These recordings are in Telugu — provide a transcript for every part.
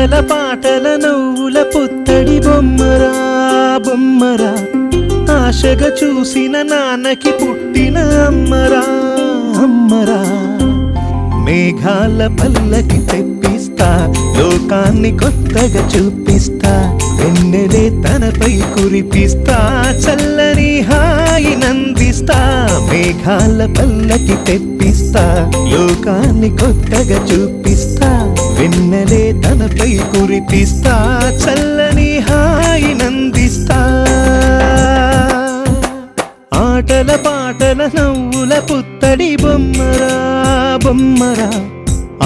ఆటల పాటల నవ్వుల పుత్తడి బొమ్మరా బొమ్మరా, ఆశగా చూసిన నాన్నకి పుట్టిన అమ్మరా అమ్మరా. మేఘాల పల్లకి తెప్పిస్తా, లోకాన్ని కొత్తగా చూపిస్తా, వెన్నెలే తనపై కురిపిస్తా, చల్లని హాయి నందిస్తా. మేఘాల పల్లకి తెప్పిస్తా, లోకాన్ని కొత్తగా చూపిస్తా, వెన్నెలే తనపై కురిపిస్తా, చల్లని హాయి నందిస్తా. ఆటల పాటల నవ్వుల పుత్తడి బొమ్మరా బొమ్మరా,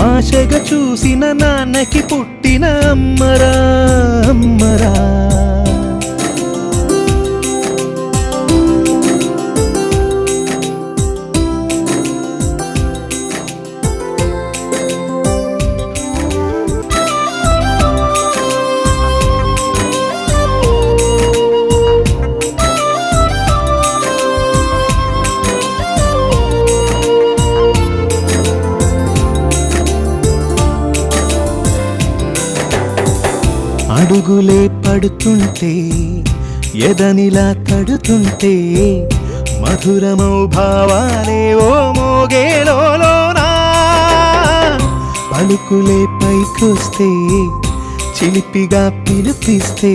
ఆశగా చూసిన నాన్నకి పుట్టిన అమ్మరా అమ్మరా. అడుగులే పడుతుంటే ఎదనిలా తడుతుంటే, మధురమౌ భావాలే ఓ మోగేలోనా. పలుకులే పైకొస్తే చిలిపిగా పిలిపిస్తే,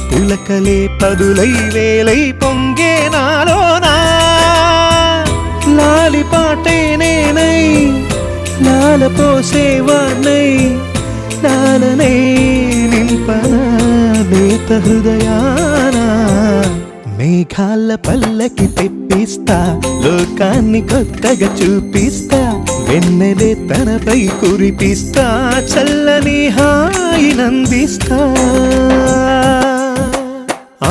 పులకలే పదులై వేలై పొంగే నాలోనా. లాలి పాటే నేనై లాల పోసేవాణ్ణై, లాలనే నింపనా లేత హృదయానా. మేఘాల పల్లకి తెప్పిస్తా, లోకాన్ని కొత్తగా చూపిస్తా, వెన్నెలే తనపై కురిపిస్తా, చల్లని హాయి నందిస్తా.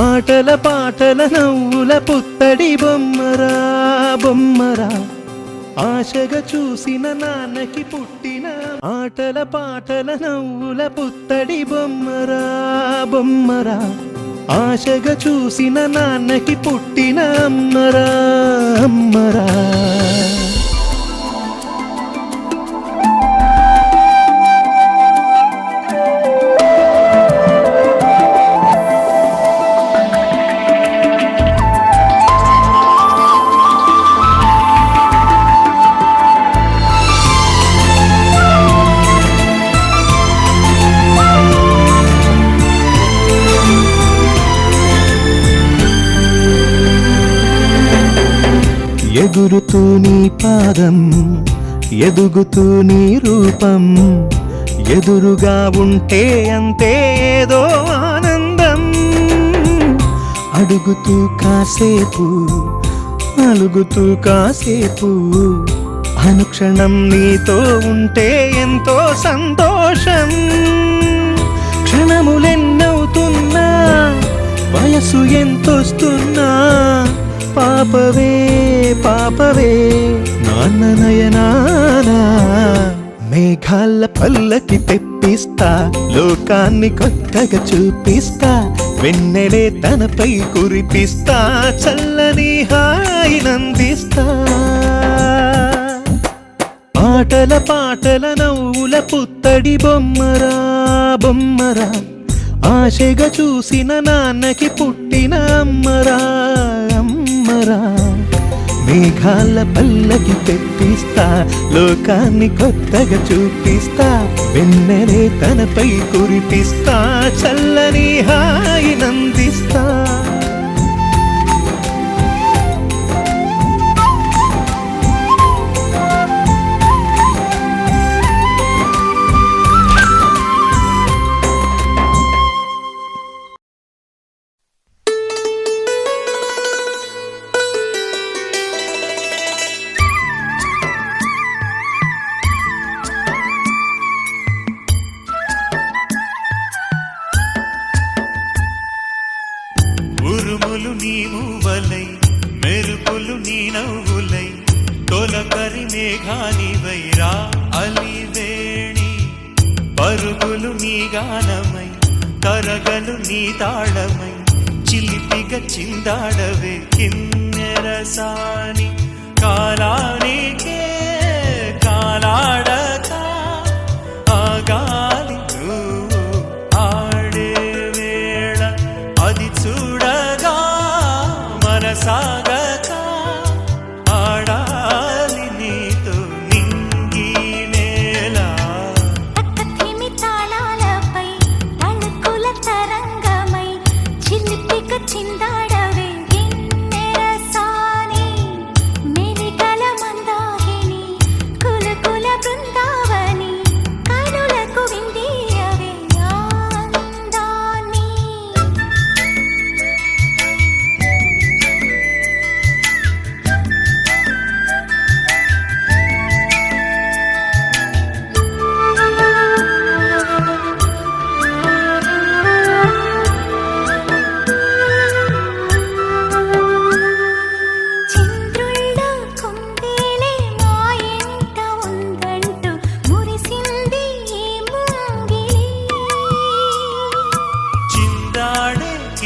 ఆటల పాటల నవ్వుల పుత్తడి బొమ్మరా బొమ్మరా, ఆశగా చూసిన నాన్నకి పుట్టిన. ఆటల పాటల నవ్వుల పుత్తడి బొమ్మరా బొమ్మరా, ఆశగా చూసిన నాన్నకి పుట్టిన అమ్మరా అమ్మరా. ఎగురుతూ నీ పాదం, ఎదుగుతూ నీ రూపం, ఎదురుగా ఉంటే అంతే ఏదో ఆనందం. అడుగుతూ కాసేపు, అలుగుతూ కాసేపు, అనుక్షణం నీతో ఉంటే ఎంతో సంతోషం. క్షణములెన్నవుతున్నా, వయసు ఎంతొస్తున్నా, పాపవే పాపవే నాన్న నయనానా. మేఘాల పల్లకి తెప్పిస్తా, లోకాన్ని కొత్తగా చూపిస్తా, వెన్నెలే తనపై కురిపిస్తా, చల్లని హాయి నందిస్తా. ఆటల పాటల నవ్వుల పుత్తడి బొమ్మరా బొమ్మరా, ఆశగా చూసిన నాన్నకి పుట్టిన అమ్మరా అమ్మరా. మేఘాల పల్లకి తెప్పిస్తా, లోకాన్ని కొత్తగా చూపిస్తా, వెన్నెలే తనపై కురిపిస్తా, చల్లని హాయి నందిస్తా. ఉరుములు నీ మూవలై, మెరుపులు నీ నవ్వులై, తొలకరి మేఘానివై రా అలివేణి. పరుగులు నీ గానమై, కరగలు నీ తాళమై, చిలిపిగా చిందాడవే కిన్నెరసాని. కాలానికే కాలాడక, ఆ గాలి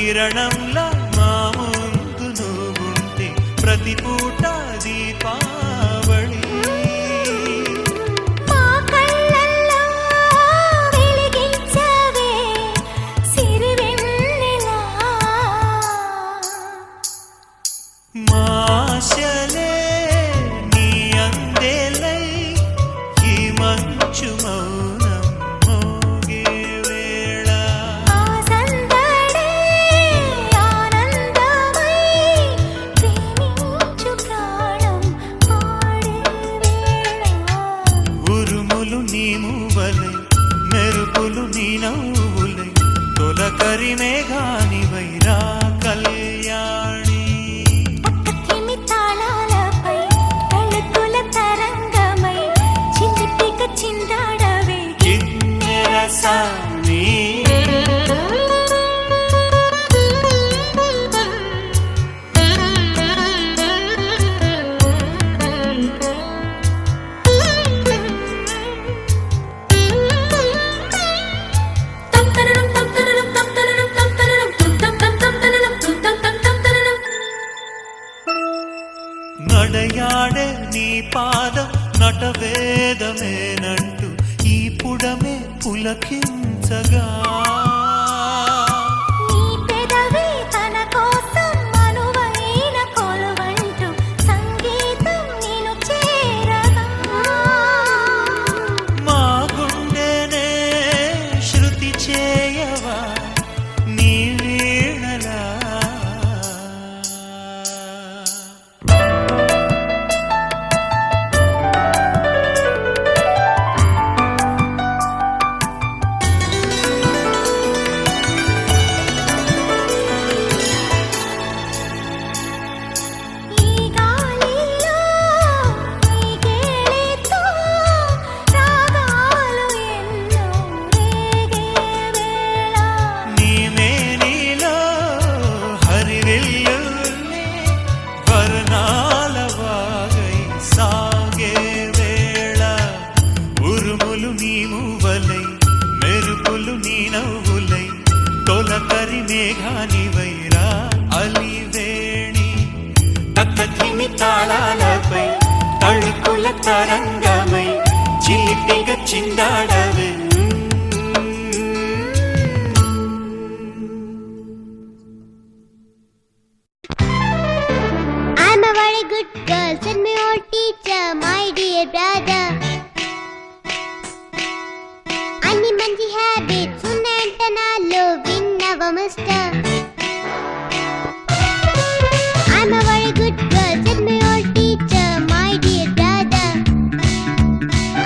కిరణంలా మా ముందు నువ్వుంటే ప్రతి పూట దీపావళి మాశలే నీ అందేలై ఈ మంచు మౌనం మోగే వేళ ఉరుములు నీ మూవలై మెరుపులు నీ నవ్వులై తొలకరి మేఘానివై రా కళ్యాణి కిన్నెరసాని నడయాడే నీ పాదం నటవేదమేనంటూ ఈ పుడమే పులకించగా మా గుండెనే శృతి చేయవా నీ వీణలా మెరుపులు నీ నవ్వులై తొలకరి మేఘానివై రా అలివేణి తక్కధిమి తాళాలపై తళుకుల తరంగమై చిలిపిగా చిందాడవే I'm a very good girl, said my old teacher, my dear brother. అన్ని మంచి హ్యాబిట్స్ ఉన్నాయంట నాలో విన్నవ mister. I'm a very good girl, said my old teacher, my dear brother.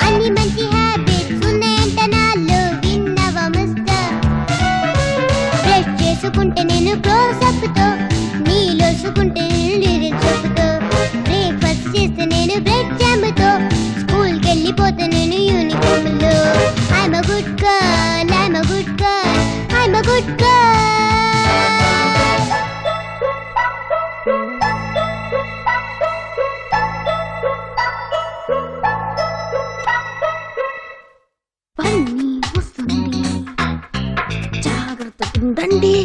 అన్ని మంచి హ్యాబిట్స్ ఉన్నాయంట నాలో విన్నవ మిస్టర్. బ్రష్ చేసుకుంటే నేను క్లోజ్ అప్ తో, నీలోసుకుంటే నేను లిరిక్స్ చెప్పుతో, బ్రేక్ఫాస్ట్ చేస్తే నేను బ్రెడ్ జామ్ తో, స్కూల్ కి వెళ్ళిపోతే నేను యూనిఫామ్ లో. I'm a good girl, I'm a good girl, I'm a good girl. పన్నీ వస్తుంది, జాగ్రత్తగా ఉండండి.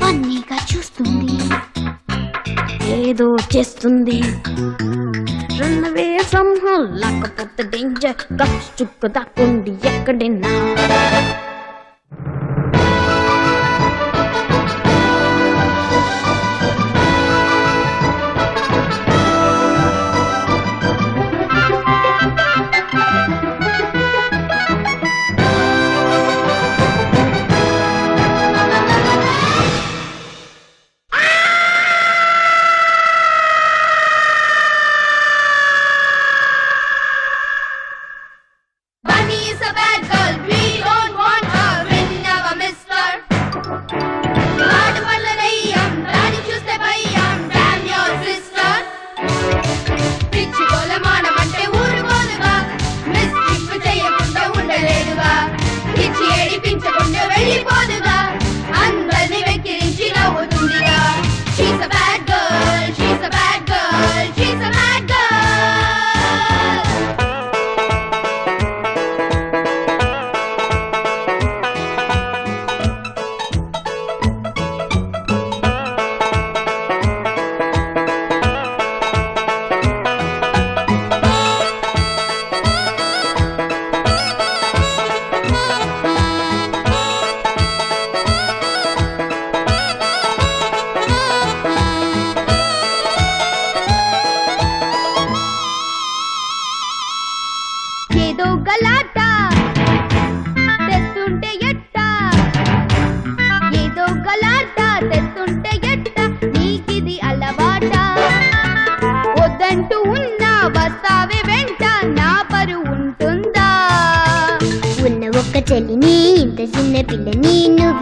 పన్నీగా చూస్తుంది, ఏదో చేస్తుంది. Run away from her, లేకపోతే danger. గప్స్ చుక్క దాక్కుండి ఎక్కడైనా. Bunny is a bad girl, we don't want her. Run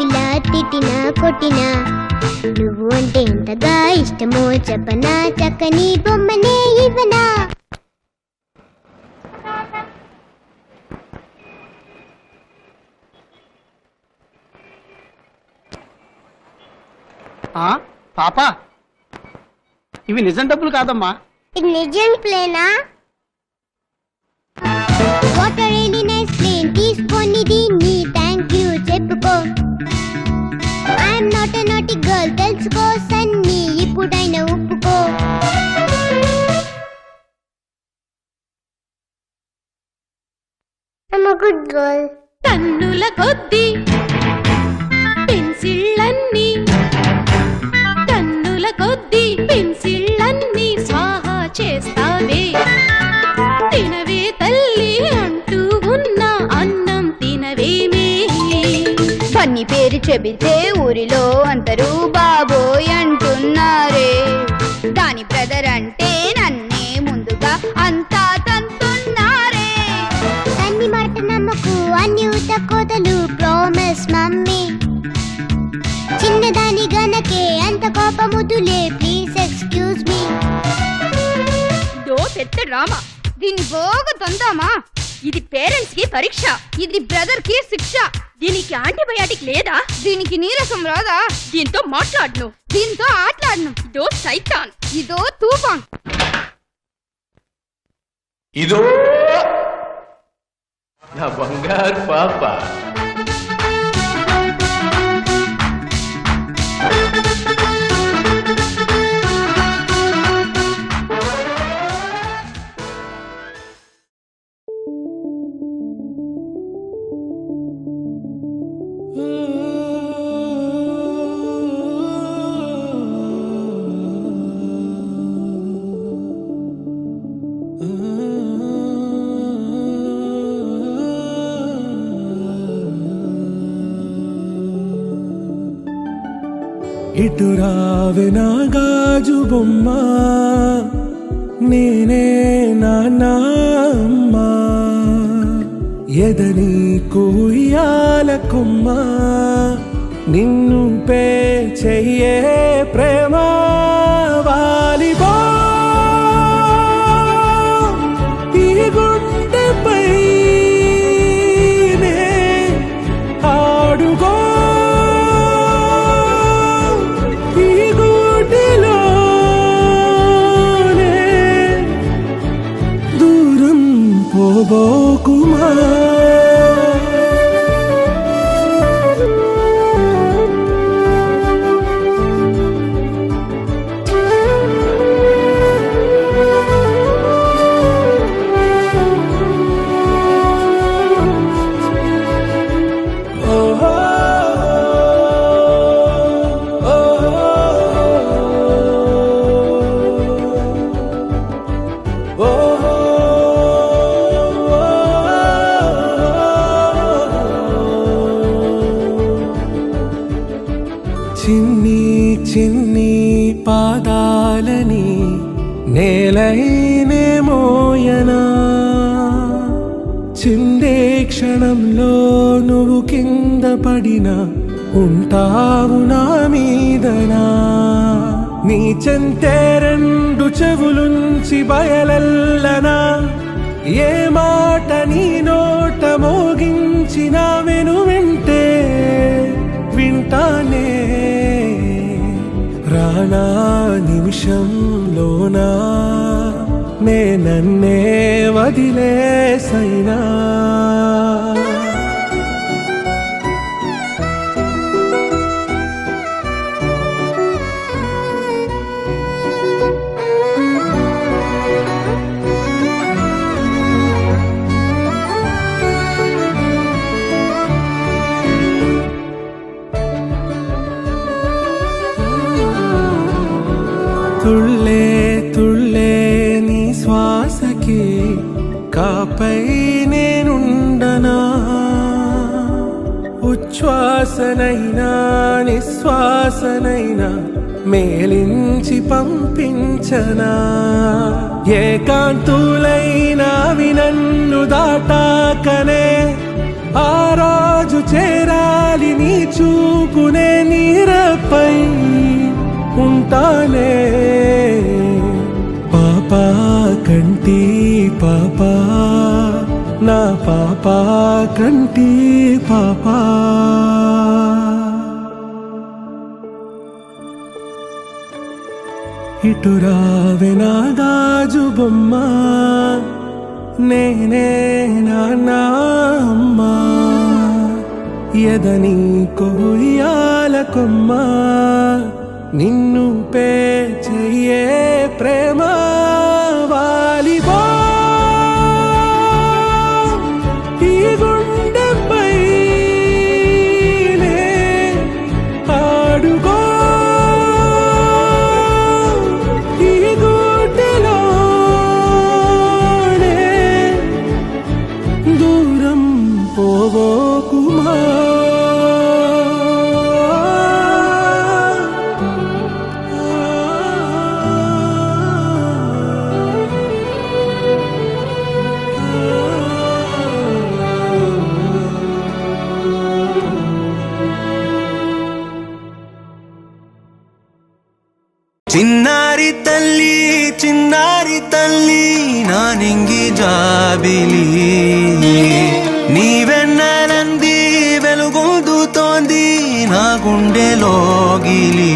ఇలా తిట్టినా కొట్టినా నువ్వు అంటే ఎంతగా ఇష్టమో చెప్పనా చక్కని బొమ్మనే ఇవ్వనా పాపా ఇవి నిజం డబ్బులు కాదమ్మా. ఇది నిజం ప్లేనా what are really nice plane తీసుకొని దీన్ని థ్యాంక్ యూ చెప్పుకో I'm not a naughty girl తెలుసుకో సన్నీ ఇప్పుడైనా ఒప్పుకో ఐఎమ్ ఎ గుడ్ గర్ల్ టన్నుల కొద్ది పెన్సిళ్ళన్నీ టన్నుల కొద్ది పెన్సిళ్ళన్నీ స్వాహా చేస్తావే తినవే తల్లి అంటూ ఉన్న అన్నం తినవేమే పన్ని పేరు చెబితే ఊరిలో అందరూ బాబోయ్ అంటున్నారే దాని బ్రదర్ అంటే నన్నే ముందుగా అంతా తంతున్నారే అన్ని మాట నమ్మకు అన్ని ఉత కోతలు ప్రామిస్ మమ్మీ చిన్నదాని గనకే అంత కోపముదులే ప్లీజ్ ఎక్స్క్యూజ్ మీ దో పెద్ద డ్రామా దీన్ని బాగా తందామా ఇది పేరెంట్స్ కి పరీక్ష ఇది బ్రదర్ కి శిక్ష దీనికి యాంటీబయాటిక్ లేదా దీనికి నీరసం రాదా దీంతో మాట్లాడను దీంతో ఆటలాడను ఇదో సైతాన్ ఇదో తూఫాన్ ఇదో నా బంగారు పాప. ఇటు రావే నా గాజు బొమ్మ నేనే నాన్నమ్మ ఎదని కుయ్యాల కొమ్మ నిన్ను పే చెయ్యే ప్రేమ వాలిబో ఈ గుండెపై ఆడుగో పోబోకుమా చిన్ని చిన్ని పాదాలని నేలైనే మోయనా చిందే క్షణంలో నువ్వు కింద పడినా ఉంటావు నా మీదనా నీ చెంతే రెండు చెవులుంచి బయలెల్లనా ఏ మాట నీ నోట మోగించిన వెను వింటే వింటానే రానా నిమిషంలోనా నే నన్నే వదిలేసైనా తుళ్ళే తుళ్ళే నీ శ్వాసకి కాపై నేనుండనా ఉచ్ఛ్వాసనైనా నిశ్వాసనైనా మేలించి పంపించనా ఏకాంతులైనా నన్ను దాటాకనే ఆ రోజు చేరాలి నీ చూపునే నీరపై ఉంటానే పాపా కంటి పాపా నా పాపా కంటి పాపా ఇటు రావే నా గాజు బొమ్మ నేనే నాన్న అమ్మా ఎదని కొయ్యాల కొమ్మ నిన్ను పే చెయ్యే ప్రేమ వాలిబో ఈ గుండెపై ఆడుకో ఈ గుడ్డెలోనే దూరం పోవోకుమా చిన్నారి తల్లి నా నింగి జాబిలి నీవెన్నెలంది వెలుగొందుతోంది నా గుండెలోగిలి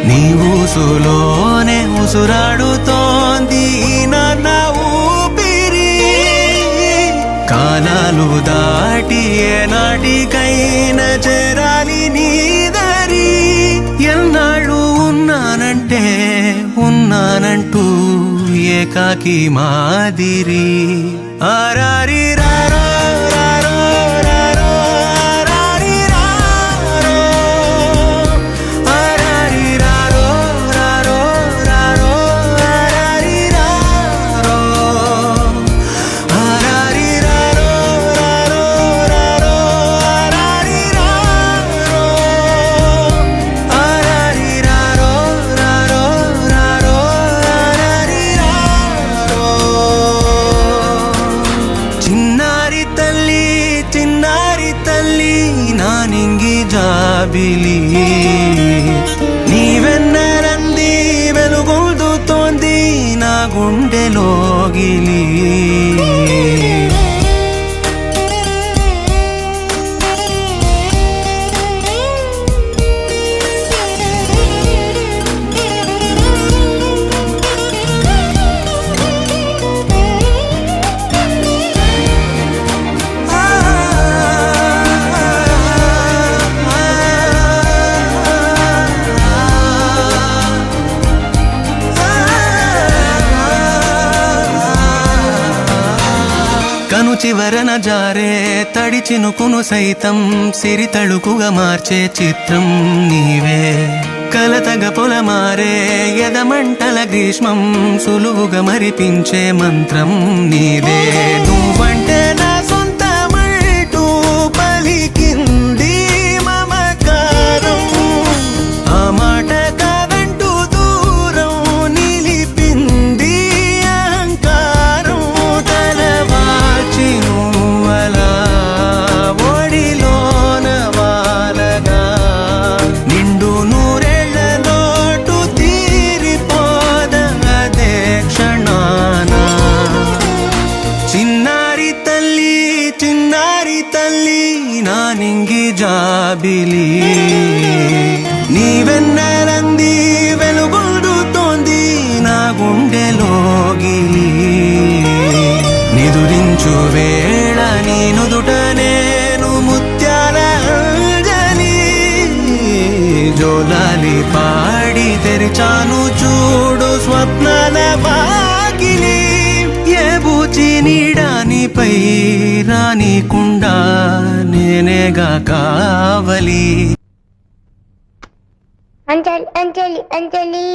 నీ ఊసులోనే ఉసురాడుతోంది నాన్న ఊపిరి కాలాలు దాటి ఏనాటికైనా చేరాలి నీ దరి ఎన్నాళ్ళు ఉన్నానంటూ ఏకాకి మాదిరి ఆరారి రారో రారో రారో ఆరారి రారో ఆరారి రారో రారో రారో ఆరారి రారో ఆరారి రారో రారో రారో ఆరారి రారో ఆరారి రారో రారో రారో ఆరారి రారో చిన్నారి తల్లి నా నింగి జాబిలి నీవెన్నెలంది వెలుగొందుతోంది నా గుండెలోగిలి కను చివరన జారే తడి చినుకును సైతం సిరి తళుకుగా మార్చే చిత్రం నీవే కలతగ పొలమారే ఎదమంటల గ్రీష్మం సులువుగా మరిపించే మంత్రం నీదే నువ్వంటే నా సొంతమంటూ పలికింది మమకారం ఆ మాట కాదంటూ దూరం నిలిపింది అహంకారం తలవాచి నువ్వలా ఒడిలోన వాలగా నిండు నూరేళ్ల లోటు తీరిపోదదే క్షణాన చిన్నారి తల్లి నా నింగి జాబిలి నీవెన్నెలంది వెలుగొందుతోంది నా గుండెలోగిలి నిదురించు వేళ నీ నుదుట నేను ముత్యాల అంజలి జోలాలి పాడి తెరిచాను చూడు స్వప్నాల వాకిలి ఏ బూచి నీడానిపై రానికుండా నేనేగా కావలి అంజలి అంజలి అంజలి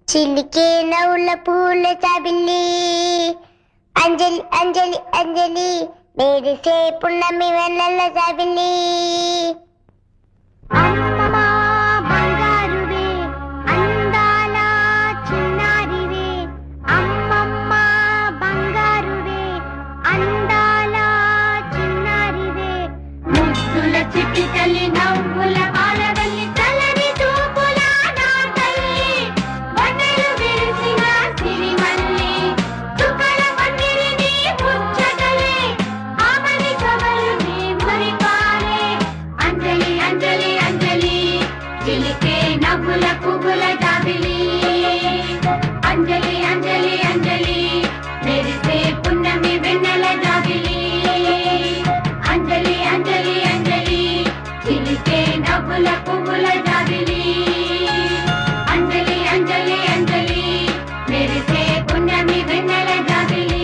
చిలికే నవ్వుల పూల చాబిల్లి అంజలి అంజలి అంజలి మెరిసే పున్నమి వెన్నెల చాబిల్లి అమ్మా బంగారువే అందాల చిన్నారివే అమ్మమ్మ బంగారువే అందాల చిన్నారి మెరిసే నవ్వుల పువ్వుల జాబిలి అంజలి అంజలి అంజలి మెరిసే పుణ్యమి వెన్నెల జాబిలి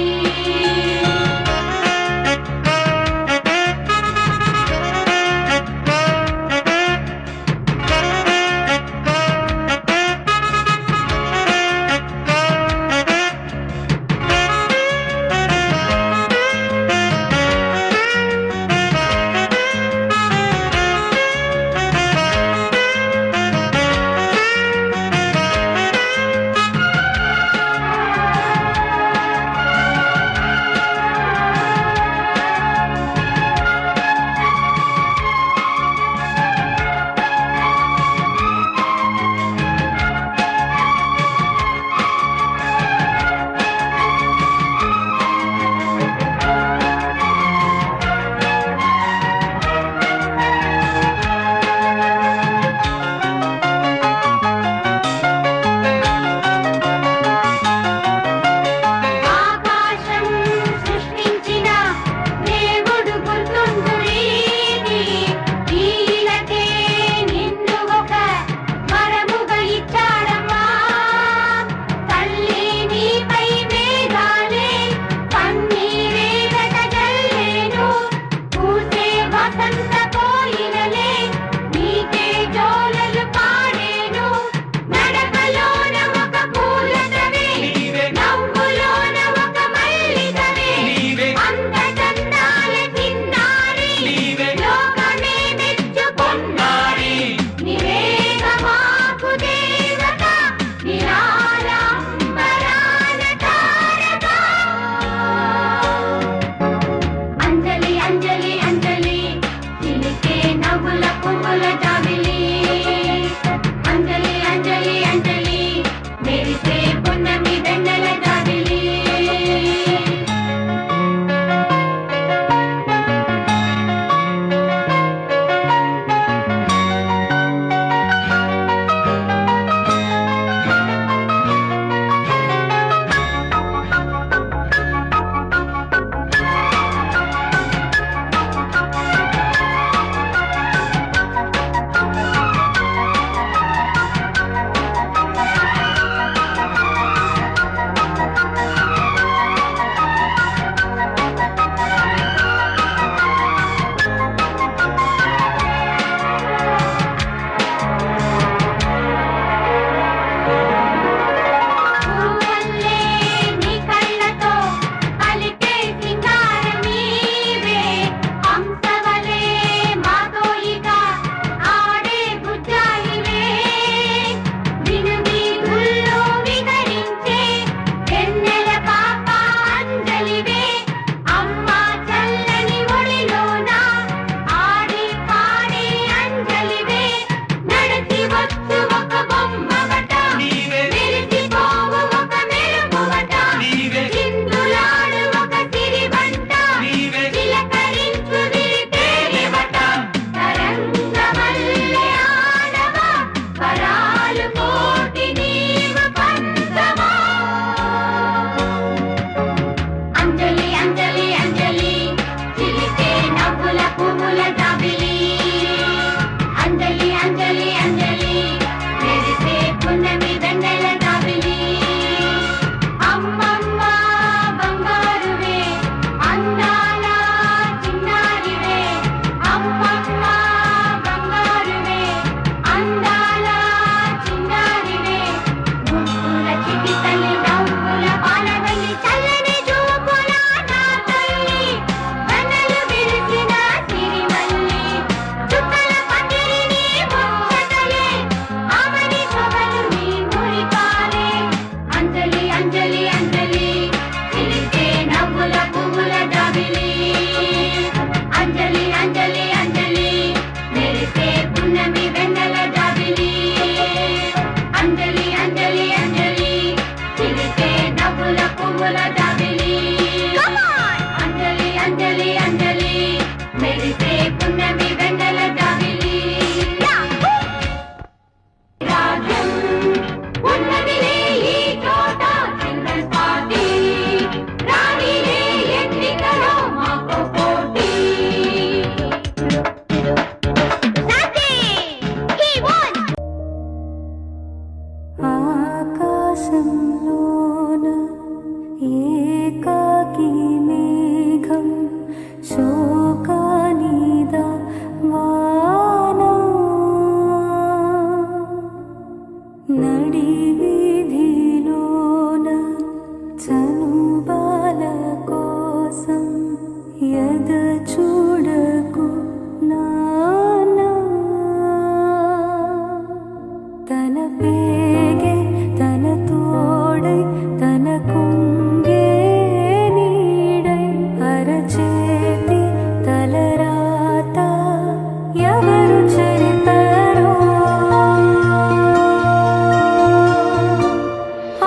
చరితలో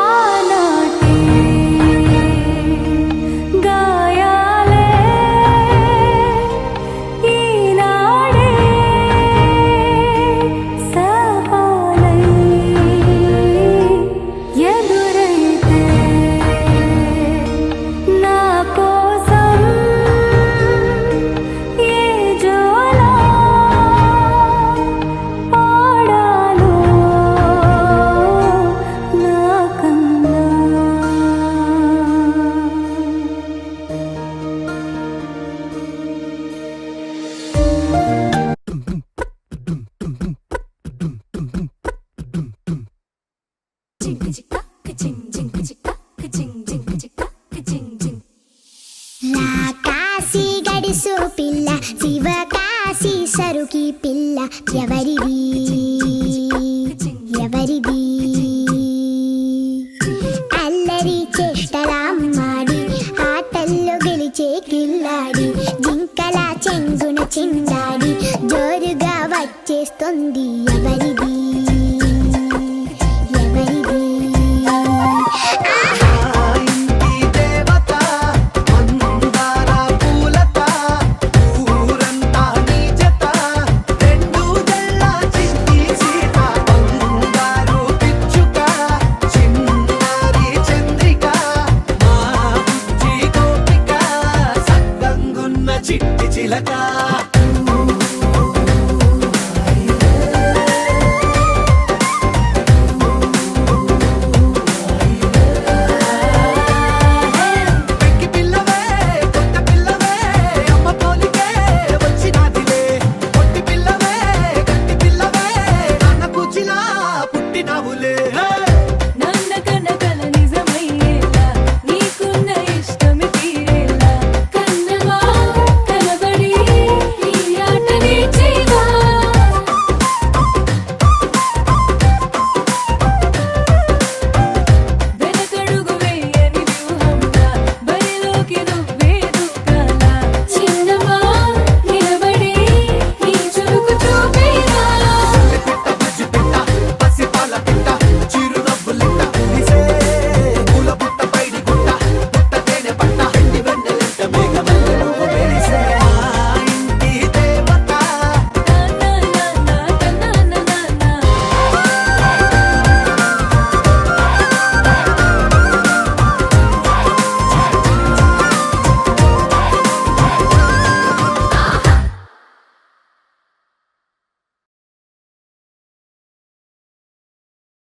ఆనాటి గాయాలే ఈనాడే సవాలై ఎదురైతే నా కోసం ఏ జోలా పాడాలో నాకన్నా కాశీ గడిసు పిల్ల శివ కాశీ సరుకి పిల్ల ఎవరిది ఎవరిది అల్లరి చేష్టలామ్మాడి ఆటల్లో గెలిచే కిల్లాడి జింకల చెంగున చిందాడి జోరుగా వచ్చేస్తుంది ఎవరిది